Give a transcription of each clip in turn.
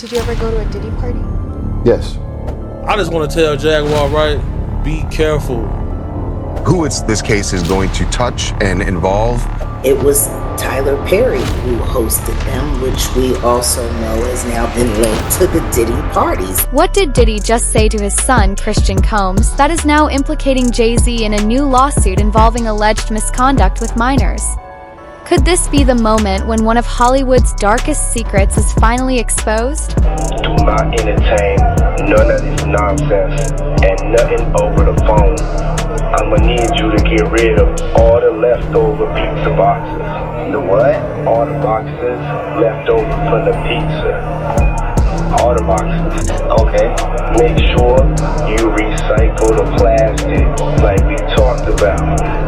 Did you ever go to a Diddy party? Yes. I just want to tell Jaguar, right? Be careful. Who this case is going to touch and involve? It was Tyler Perry who hosted them, which we also know has now been linked to the Diddy parties. What did Diddy just say to his son, Christian Combs, that is now implicating JayZ in a new lawsuit involving alleged misconduct with minors? Could this be the moment when one of Hollywood's darkest secrets is finally exposed? Do not entertain none of this nonsense and nothing over the phone. I'ma need you to get rid of all the leftover pizza boxes. The what? All the boxes left over from the pizza. All the boxes. Okay. Make sure you recycle the plastic like we talked about.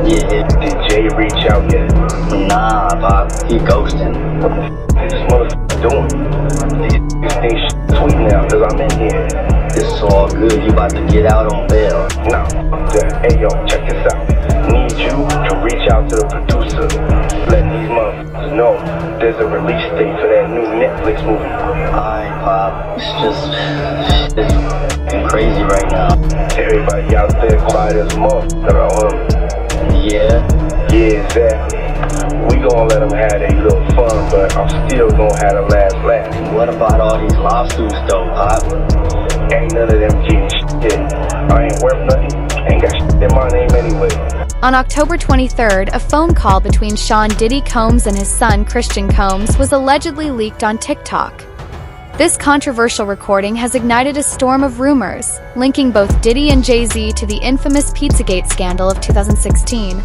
Yeah. Did Jay reach out yet? Nah, Bob. He ghosting. What this motherfucker doing? These things tweeting out cause I'm in here. It's all good. You about to get out on bail. No. Hey yo, check this out. Need you to reach out to the producer. Let these motherfuckers know there's a release date for that new Netflix movie. Alright, Pop. It's crazy right now. Everybody out there quiet as a motherfucker, Yeah. Yeah, exactly. We gonna let them have their little fun, but I'm still gonna have the last laugh. What about all these lawsuits though, Pop? Ain't none of them getting shit. I ain't worth nothing. Ain't got shit in my name anyway. On October 23rd, a phone call between Sean Diddy Combs and his son, Christian Combs, was allegedly leaked on TikTok. This controversial recording has ignited a storm of rumors, linking both Diddy and JayZ to the infamous Pizzagate scandal of 2016.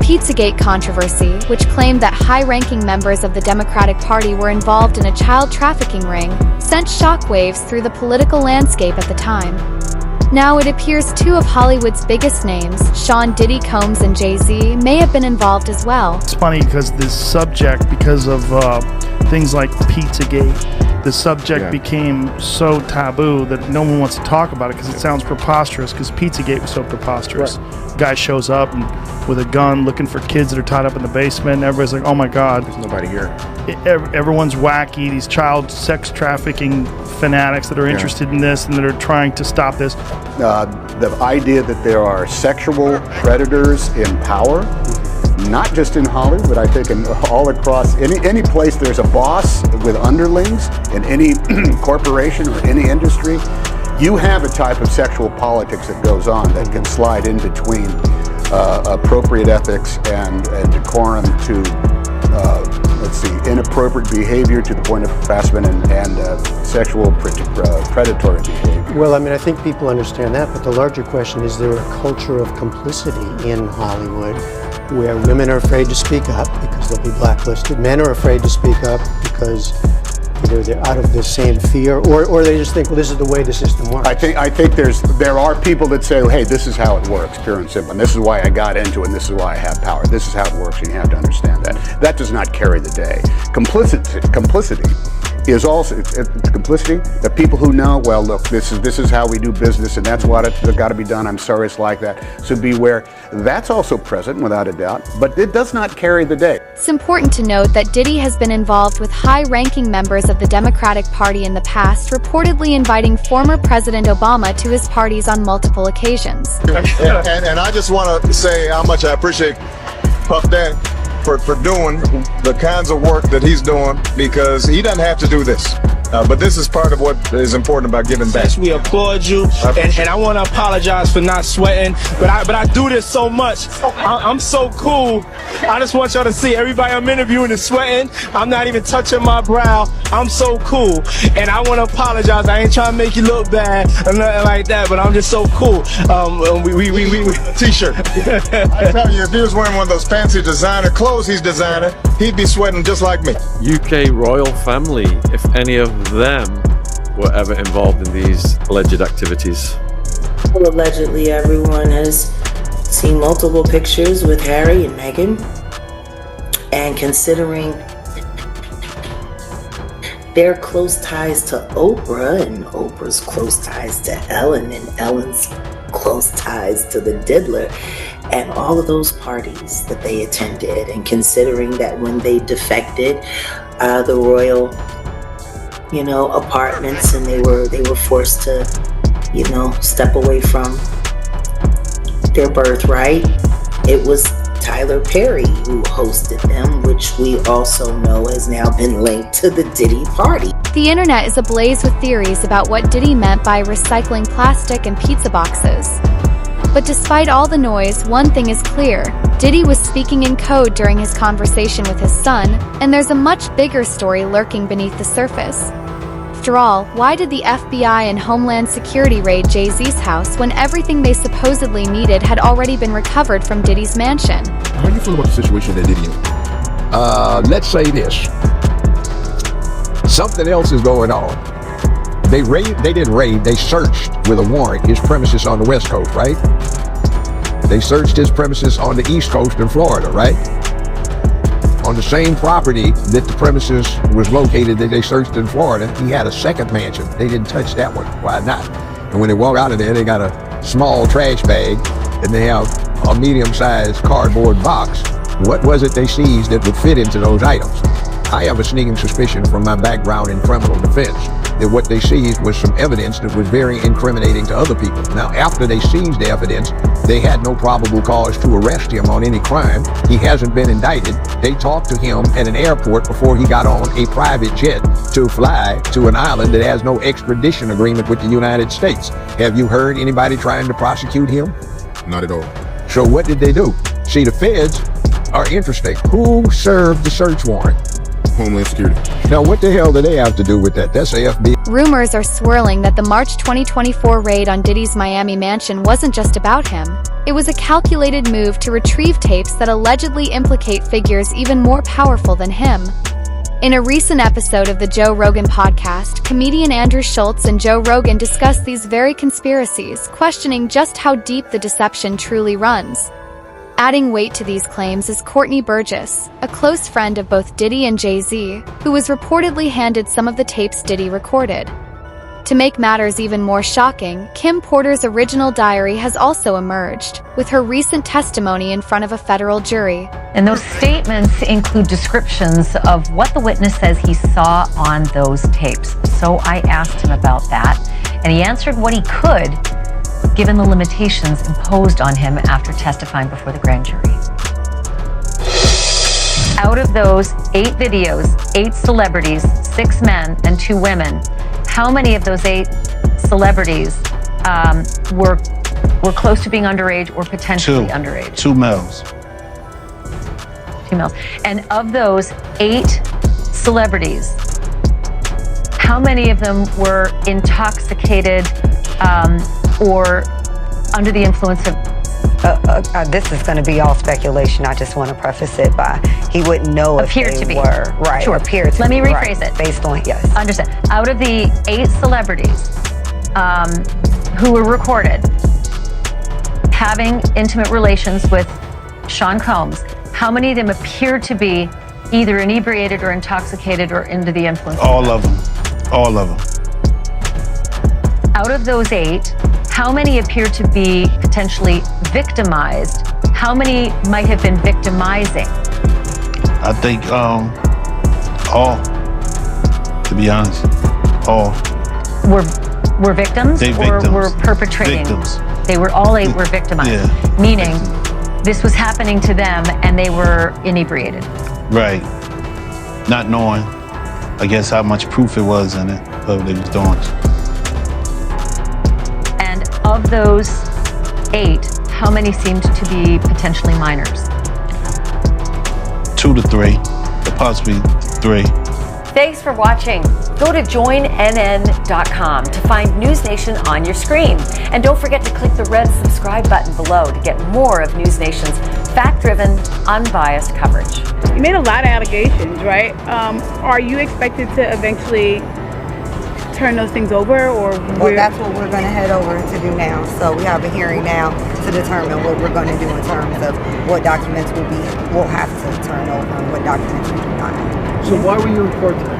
Pizzagate controversy, which claimed that high-ranking members of the Democratic Party were involved in a child trafficking ring, sent shockwaves through the political landscape at the time. Now it appears two of Hollywood's biggest names, Sean Diddy Combs and JayZ, may have been involved as well. It's funny because this subject, because of things like Pizzagate, the subject became so taboo that no one wants to talk about it because it sounds preposterous, because Pizzagate was so preposterous. Right. Guy shows up and with a gun looking for kids that are tied up in the basement, and everybody's like, oh my God. There's nobody here. Everyone's wacky, these child sex trafficking fanatics that are interested in this and that are trying to stop this. The idea that there are sexual predators in power, not just in Hollywood, but I think all across any place there's a boss with underlings in any corporation or any industry, you have a type of sexual politics that goes on that can slide in between appropriate ethics and decorum to, inappropriate behavior to the point of harassment and sexual predatory behavior. Well, I mean, I think people understand that, but the larger question is there a culture of complicity in Hollywood where women are afraid to speak up because they'll be blacklisted, men are afraid to speak up because either they're out of the same fear or they just think, well, this is the way the system works. I think there are people that say, hey, this is how it works, pure and simple, and this is why I got into it, and this is why I have power. This is how it works, and you have to understand that. That does not carry the day. Complicity is also complicity. The people who know, well, look, this is how we do business, and that's what it's got to be done. I'm sorry it's like that. So beware. That's also present, without a doubt, but it does not carry the day. It's important to note that Diddy has been involved with high-ranking members of the Democratic Party in the past, reportedly inviting former President Obama to his parties on multiple occasions. And I just want to say how much I appreciate Puff Daddy for doing the kinds of work that he's doing, because he doesn't have to do this. But this is part of what is important about giving back. Yes, we applaud you, and I want to apologize for not sweating, but I do this so much. I'm so cool. I just want y'all to see everybody I'm interviewing is sweating. I'm not even touching my brow. I'm so cool, and I want to apologize. I ain't trying to make you look bad or nothing like that, but I'm just so cool. We T-shirt. I tell you, if he was wearing one of those fancy designer clothes he's designing, he'd be sweating just like me. UK royal family, if any of them were ever involved in these alleged activities? Well, allegedly everyone has seen multiple pictures with Harry and Meghan, and considering their close ties to Oprah and Oprah's close ties to Ellen and Ellen's close ties to the Diddler and all of those parties that they attended, and considering that when they defected, the royal apartments, and they were forced to, step away from their birthright. It was Tyler Perry who hosted them, which we also know has now been linked to the Diddy party. The internet is ablaze with theories about what Diddy meant by recycling plastic and pizza boxes. But despite all the noise, one thing is clear. Diddy was speaking in code during his conversation with his son, and there's a much bigger story lurking beneath the surface. After all, why did the FBI and Homeland Security raid JayZ's house when everything they supposedly needed had already been recovered from Diddy's mansion? How do you feel about the situation that Diddy in? Let's say this. Something else is going on. They didn't raid, they searched with a warrant his premises on the West Coast, right? They searched his premises on the East Coast in Florida, right? On the same property that the premises was located that they searched in Florida, he had a second mansion. They didn't touch that one. Why not? And when they walk out of there, they got a small trash bag and they have a medium-sized cardboard box. What was it they seized that would fit into those items? I have a sneaking suspicion from my background in criminal defense that what they seized was some evidence that was very incriminating to other people. Now, after they seized the evidence, they had no probable cause to arrest him on any crime. He hasn't been indicted. They talked to him at an airport before he got on a private jet to fly to an island that has no extradition agreement with the United States. Have you heard anybody trying to prosecute him? Not at all. So what did they do? See, the feds are interesting. Who served the search warrant? Homeland Security. Now, what the hell do they have to do with that? That's the FBI. Rumors are swirling that the March 2024 raid on Diddy's Miami mansion wasn't just about him. It was a calculated move to retrieve tapes that allegedly implicate figures even more powerful than him. In a recent episode of the Joe Rogan podcast, comedian Andrew Schultz and Joe Rogan discussed these very conspiracies, questioning just how deep the deception truly runs. Adding weight to these claims is Courtney Burgess, a close friend of both Diddy and JayZ, who was reportedly handed some of the tapes Diddy recorded. To make matters even more shocking, Kim Porter's original diary has also emerged, with her recent testimony in front of a federal jury. And those statements include descriptions of what the witness says he saw on those tapes. So I asked him about that, and he answered what he could, given the limitations imposed on him after testifying before the grand jury. Out of those 8 videos, 8 celebrities, 6 men and 2 women, how many of those 8 celebrities were close to being underage or potentially underage? 2 males. 2 males. And of those 8 celebrities, how many of them were intoxicated or under the influence of... this is going to be all speculation. I just want to preface it by he wouldn't know if they were. Right. Sure. Appear to Let me be, rephrase right, it. Based on, yes. Understand. Out of the 8 celebrities who were recorded having intimate relations with Sean Combs, how many of them appear to be either inebriated or intoxicated or under the influence? All of them. All of them. Out of those 8, how many appear to be potentially victimized? How many might have been victimizing? I think all, to be honest, all. Were victims or were perpetrating? Victims. They were all 8 were victimized, Yeah. Meaning this was happening to them and they were inebriated. Right. Not knowing, I guess, how much proof it was in it of what they was doing. And of those 8, how many seemed to be potentially minors? 2 to 3, or possibly 3. Thanks for watching. Go to joinnn.com to find News Nation on your screen. And don't forget to click the red subscribe button below to get more of News Nation's fact-driven, unbiased coverage. You made a lot of allegations, right? Are you expected to eventually turn those things over, or Well, that's what we're going to head over to do now. So we have a hearing now to determine what we're going to do in terms of what documents we'll have to turn over and what documents we do not. So why were you in court today?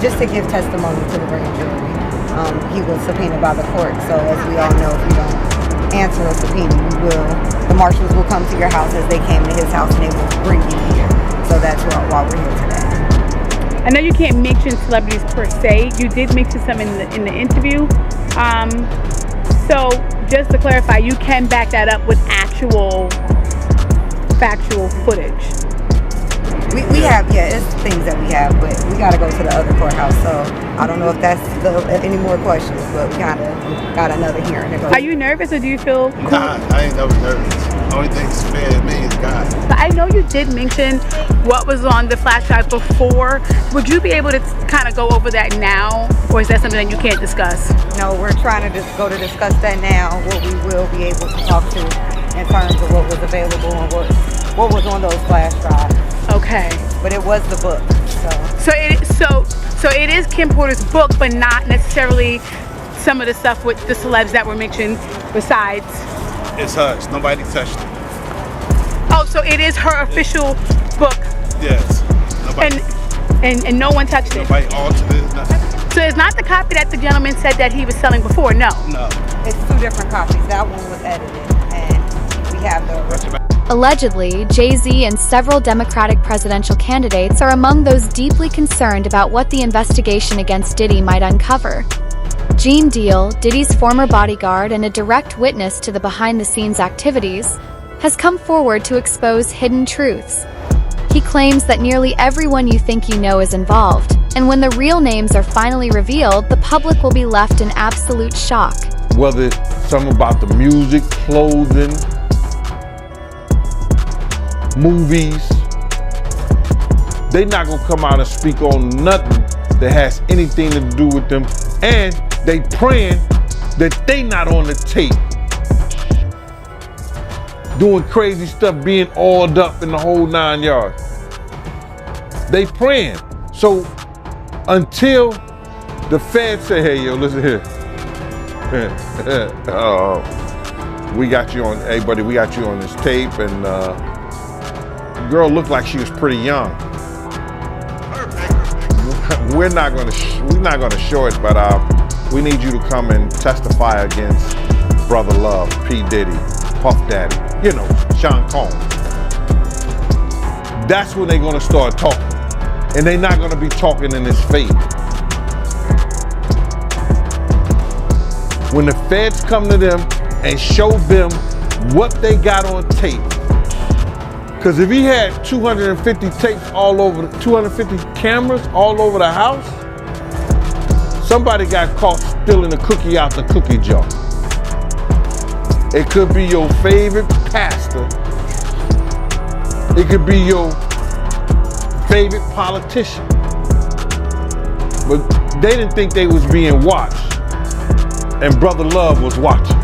Just to give testimony to the grand jury. He was subpoenaed by the court, so as we all know, if you don't answer a subpoena, the marshals will come to your house as they came to his house and they will bring you here. So that's why we're here today. I know you can't mention celebrities per se. You did mention some in the interview. So just to clarify, you can back that up with actual factual footage. We have, it's things that we have, but we got to go to the other courthouse. So I don't know if that's any more questions, but we kind of got another hearing to go. Are you nervous or do you feel cool? Nah, I ain't never nervous. The only thing that scares me is God. But I know you did mention what was on the flash drive before. Would you be able to kind of go over that now, or is that something that you can't discuss? No, we're trying to discuss that now, what we will be able to talk to in terms of what was available and what was on those flash drives. Okay. But it was the book. So it is Kim Porter's book, but not necessarily some of the stuff with the celebs that were mentioned besides. It's hers. Nobody touched it. Oh, so it is her official book. Yes. Nobody. And no one touched it. Nobody altered it. Nothing. So it's not the copy that the gentleman said that he was selling before. No. No. It's two different copies. That one was edited, and we have the. Allegedly, JayZ and several Democratic presidential candidates are among those deeply concerned about what the investigation against Diddy might uncover. Gene Deal, Diddy's former bodyguard and a direct witness to the behind-the-scenes activities, has come forward to expose hidden truths. He claims that nearly everyone you think you know is involved, and when the real names are finally revealed, the public will be left in absolute shock. Whether it's something about the music, clothing, movies, they not gonna come out and speak on nothing that has anything to do with them, and they praying that they not on the tape doing crazy stuff, being oiled up in the whole 9 yards. They praying. So until the feds say, hey, yo, listen here. We got you on, hey buddy, we got you on this tape, and the girl looked like she was pretty young. We're not gonna show it, but we need you to come and testify against Brother Love, P. Diddy, Puff Daddy, you know, Sean Combs. That's when they're gonna start talking. And they're not gonna be talking in his favor. When the feds come to them and show them what they got on tape, because if he had 250 tapes all over, 250 cameras all over the house, somebody got caught stealing a cookie out the cookie jar. It could be your favorite pastor. It could be your favorite politician. But they didn't think they was being watched. And Brother Love was watching.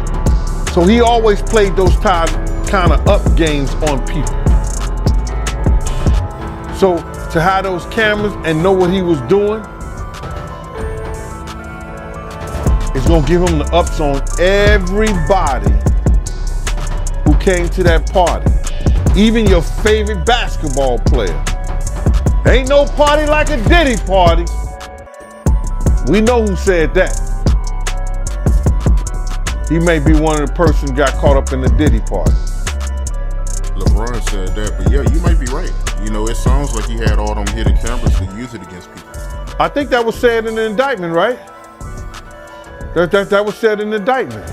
So he always played those kind of up games on people. So to have those cameras and know what he was doing, it's gonna give him the ups on everybody who came to that party. Even your favorite basketball player. Ain't no party like a Diddy party. We know who said that. He may be one of the persons got caught up in the Diddy party. LeBron said that, but yeah, you might be right. You know, it sounds like he had all them hidden cameras to use it against people. I think that was said in the indictment, right? That was said in the indictment.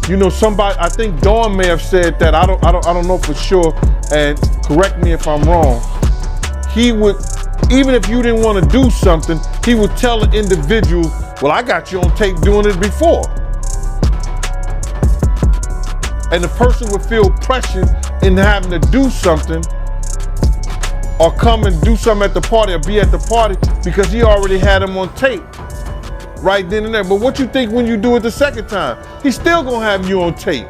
You know, somebody, I think Dawn may have said that. I don't know for sure, and correct me if I'm wrong. He would, even if you didn't want to do something, he would tell an individual, well, I got you on tape doing it before. And the person would feel pressure in having to do something or come and do something at the party or be at the party because he already had him on tape right then and there. But what you think when you do it the second time? He's still gonna have you on tape.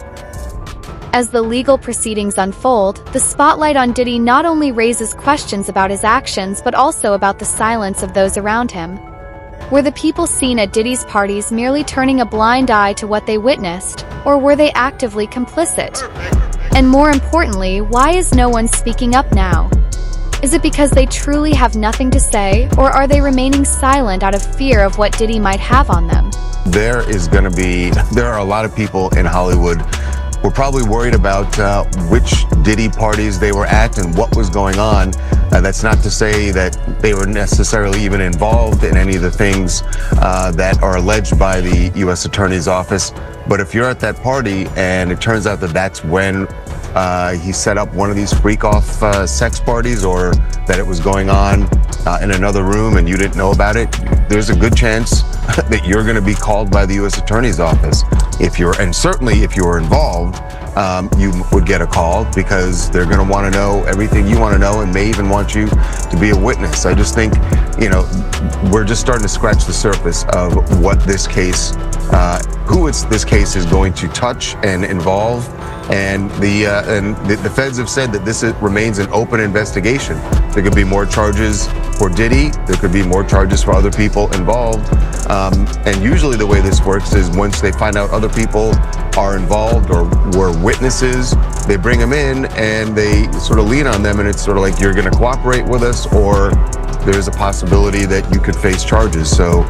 As the legal proceedings unfold, the spotlight on Diddy not only raises questions about his actions but also about the silence of those around him. Were the people seen at Diddy's parties merely turning a blind eye to what they witnessed, or were they actively complicit? And more importantly, why is no one speaking up now? Is it because they truly have nothing to say, or are they remaining silent out of fear of what Diddy might have on them? There are a lot of people in Hollywood were probably worried about which Diddy parties they were at and what was going on. That's not to say that they were necessarily even involved in any of the things that are alleged by the U.S. Attorney's Office. But if you're at that party and it turns out that that's when he set up one of these freak-off sex parties, or that it was going on in another room and you didn't know about it, there's a good chance that you're going to be called by the U.S. Attorney's Office. And certainly if you were involved, you would get a call, because they're going to want to know everything you want to know and may even want you to be a witness. I just think, we're just starting to scratch the surface of what this case, this case is going to touch and involve. And the feds have said that this remains an open investigation. There could be more charges for Diddy. There could be more charges for other people involved. And usually the way this works is once they find out other people are involved or were witnesses, they bring them in and they sort of lean on them, and it's sort of like, you're going to cooperate with us, or there's a possibility that you could face charges. So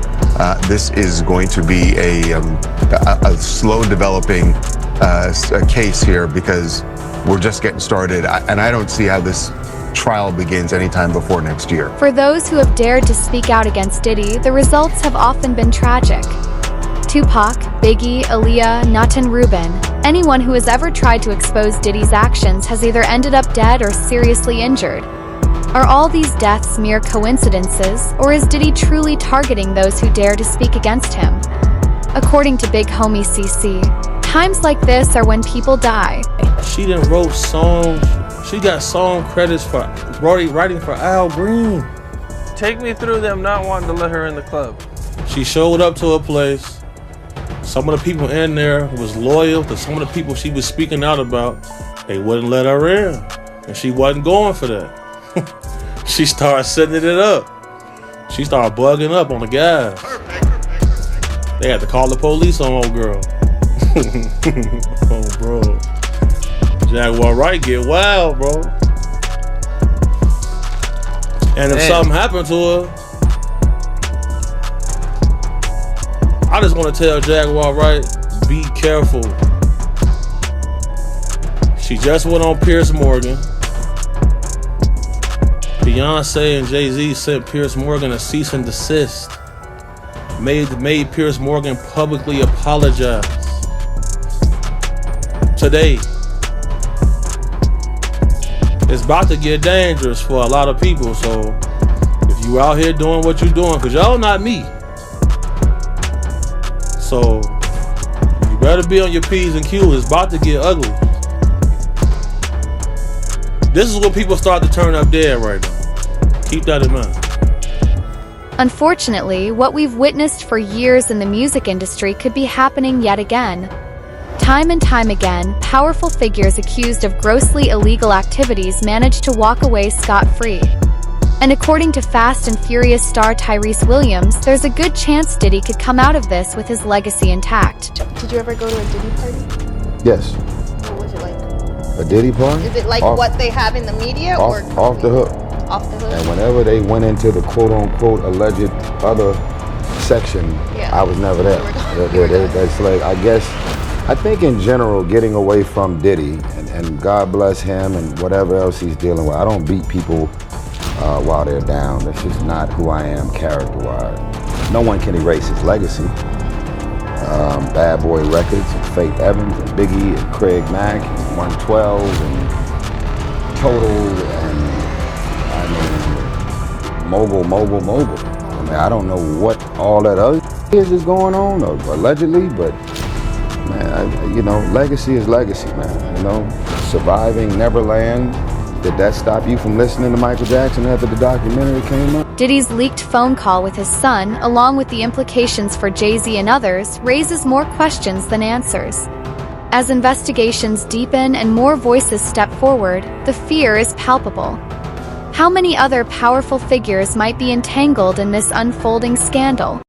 this is going to be a slow developing a case here, because we're just getting started, and I don't see how this trial begins anytime before next year. For those who have dared to speak out against Diddy, the results have often been tragic. Tupac, Biggie, Aaliyah, Nathan Rubin, anyone who has ever tried to expose Diddy's actions has either ended up dead or seriously injured. Are all these deaths mere coincidences, or is Diddy truly targeting those who dare to speak against him? According to Big Homie CC, times like this are when people die. She done wrote songs. She got song credits for writing for Al Green. Take me through them not wanting to let her in the club. She showed up to a place. Some of the people in there was loyal to some of the people she was speaking out about. They wouldn't let her in, and she wasn't going for that. She started setting it up. She started bugging up on the guys. They had to call the police on old girl. Oh, bro. Jaguar Wright get wild, bro. And if something happened to her, I just want to tell Jaguar Wright, be careful. She just went on Piers Morgan. Beyonce and JayZ sent Piers Morgan a cease and desist. Made Piers Morgan publicly apologize. Today, it's about to get dangerous for a lot of people. So if you out here doing what you're doing, because y'all not me, so you better be on your P's and Q's. It's about to get ugly. This is when people start to turn up dead right now. Keep that in mind. Unfortunately, what we've witnessed for years in the music industry could be happening yet again. Time and time again, powerful figures accused of grossly illegal activities manage to walk away scot-free. And according to Fast and Furious star Tyrese Williams, there's a good chance Diddy could come out of this with his legacy intact. Did you ever go to a Diddy party? Yes. What was it like? A Diddy party? Is it like what they have in the media? Off the hook. Off the hook? And whenever they went into the quote-unquote alleged other section, I was never there. That's like, I think in general, getting away from Diddy, and God bless him and whatever else he's dealing with. I don't beat people while they're down. That's just not who I am character-wise. No one can erase his legacy. Bad Boy Records, and Faith Evans, and Biggie, and Craig Mack, and 112, and Total, and Mogul. I mean, I don't know what all that other is going on, or allegedly, but man, legacy is legacy, man. Surviving Neverland. Did that stop you from listening to Michael Jackson after the documentary came out? Diddy's leaked phone call with his son, along with the implications for JayZ and others, raises more questions than answers. As investigations deepen and more voices step forward, the fear is palpable. How many other powerful figures might be entangled in this unfolding scandal?